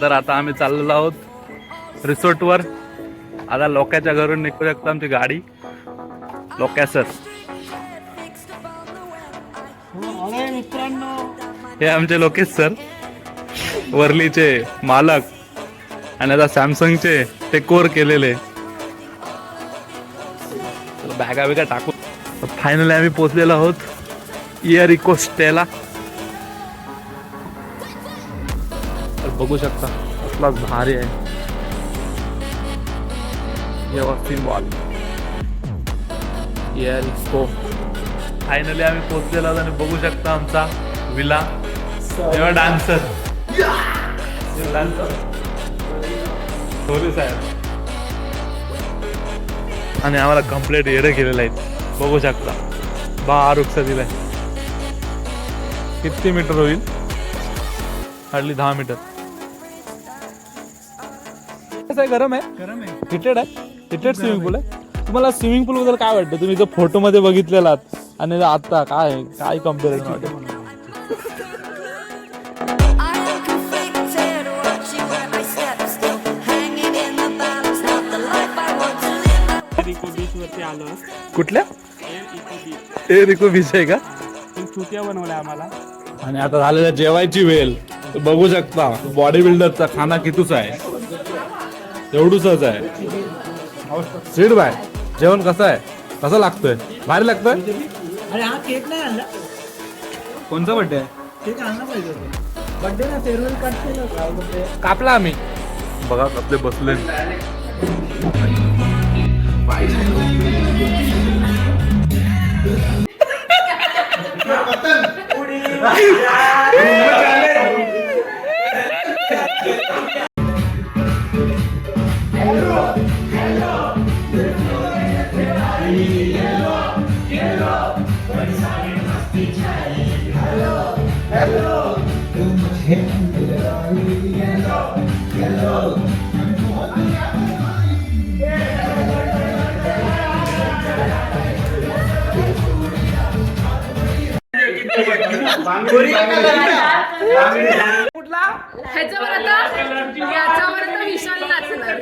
तर आता आम्ही चाललेलो आहोत रिसॉर्टवर. आता लोक्याच्या घरून निघू शकतो आमची गाडी. लोक्या सर हे आमचे लोकेश सर, वर्लीचे मालक आणि आता सॅमसंगचे ते कोर केलेले. बॅगा बिगा टाकू. फायनली आम्ही पोहोचलेलो आहोत इयर इको स्टेला. बघू शकता कसलाच भारी आहे. Symbol year eco. फायनली आम्ही पोहोचलेलो आहोत आणि बघू शकता आमचा विला. डान्सर सोरी साहेब आणि आम्हाला कम्प्लीट एरे केलेलं आहे. बघू शकता 12 रुक्ष दिलाय. किती मीटर होईल? Hardly 10 metre. कसं आहे? गरम आहे. हिटेड आहे. हिटेड स्विमिंग पूल आहे. तुम्हाला स्विमिंग पूल बद्दल काय वाटतं? तुम्ही जर फोटो मध्ये बघितलेला आणि आता काय कम्पॅरिझन वाटतं? कुठल्या एअर इको बीच आहे का? चुट्या बनवल्या आम्हाला. आणि आता झालेल्या जेवायची वेळ. बघू शकता बॉडी बिल्डरचा खाना कितूच आहे. एवढूच आहे. सीड बाय जेवण कसं आहे? कसं लागतोय? भारी लागतोय. अरे हा केक नाही आणला. कोणचा बर्थडे आहे? केक आणला पाहिजे. बर्थडे ना फेअरवेल कट केलं कापला आम्ही. बघा आपले बसले. ह्याच्यावर आता विशाल नाचणार.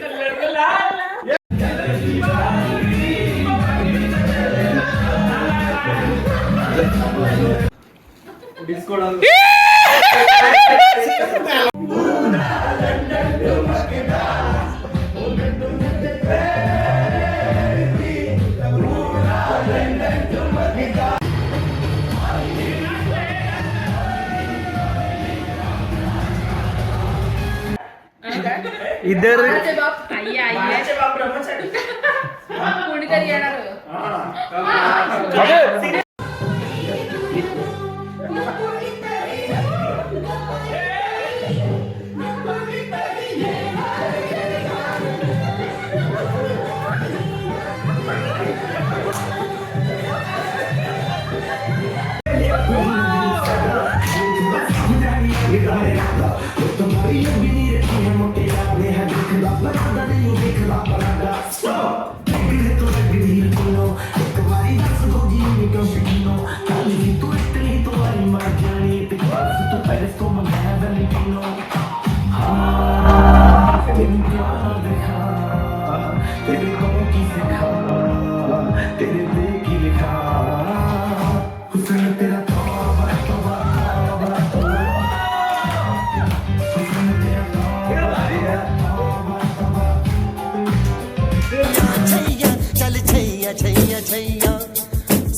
इधर कोणीतरी येणार.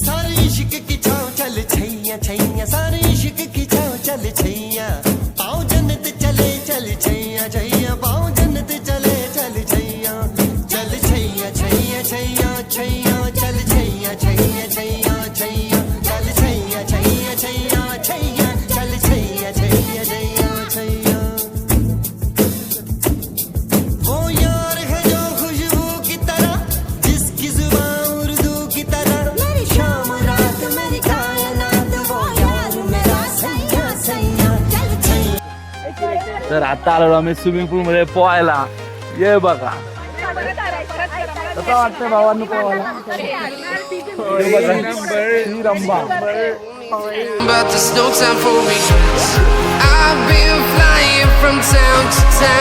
सारे इश्क की छाव चल छैया छैया. सारे इश्क की छाव चल छैया. पाओ जन्नत चले चल छैया छैया. पाओ जन्नत चले चल छैया. चल छैया छैया छैया छैया. चल छैया छैया छैया छैया. चल छैया छैया छैया छैया. चल छैया छैया छैया छैया. वो यार है जो खुशबू की तरह, जिसकी जुबान उर्दू की तरह. मेरी शाम रात मेरी कायनात. वो यार मेरा सैया सैया. चल छैया. तर आता आलो आम्ही स्विमिंग पूल मध्ये पोहायला. ये बघा कसं वाटतं भावांनो पोहायला. रंबा. But there's no time for me. I've been flying from town to town.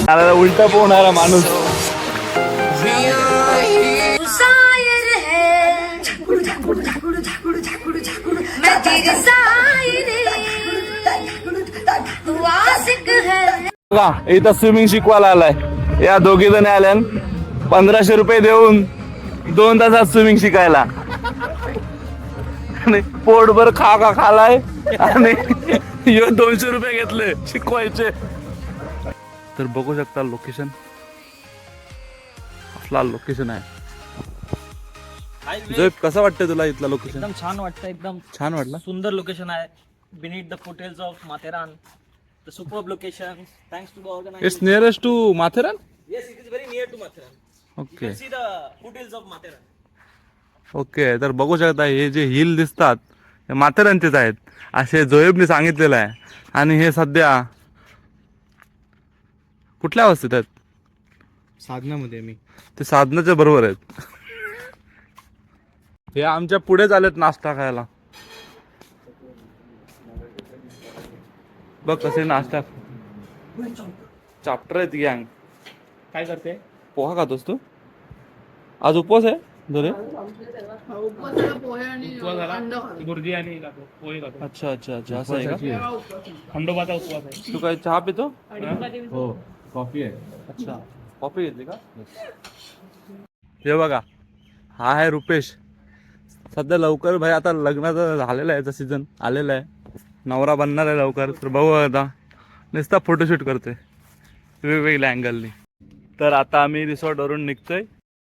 मला उलटा पोहणारा माणूस. शायर है मैं तेरी शायरी तू आशिक है. बघा इथं स्विमिंग शिकवायला आलाय. या दोघी जणी आल्यान 1500 रुपये देऊन 2 तासात स्विमिंग शिकायला. आणि पोटभर खा खालाय आणि 200 रुपये घेतले शिकवायचे. तर बघू शकता लोकेशन, असला लोकेशन आहे. जोय कसं वाटतं तुला इथलं लोकेशन? एकदम छान वाटतं, एकदम छान वाटलं. सुंदर लोकेशन आहे. beneath the foothills of Matheran, the superb location. Thanks to the organizers. It's nearest to Matheran. Yes, it is very near to Matheran. You okay can see the foothills of Matheran. Okay. तर बघू शकता हे जे hill दिसतात हे माथेरानचेच आहेत असे जोहेबने सांगितलेलं आहे. आणि हे सध्या कुठल्या अवस्थेत आहेत? साधनामध्ये मी ते साधनाच्या बरोबर आहेत. हे आमच्या पुढे आलेत नाश्ता खायला. बघ कसे नाश्ता. चाप्टर आहेत गँग. काय करते? पोहा खातोस तू? आज उपवास आहे धोरे? उपवासाला पोहे आणि अंड खातो. गुर्जी आणि पोहे खातो. अच्छा अच्छा अच्छा असं आहे का? तेव्हा उपवास. खंडोबाचा उपवास आहे. तू काय चहा पितो? हो कॉफी आहे. अच्छा कॉफी घेतली का? हे बघा हा आहे रुपेश. सध्या लवकर भाई आता लग्नाचा झालेला आहे, याचा सीझन आलेला आहे. नवरा बनणार आहे लवकर. तर बघू आता नुसता फोटोशूट करतोय वेगवेगळ्या अँगलनी. तर आता आम्ही रिसॉर्टवरून निघतोय.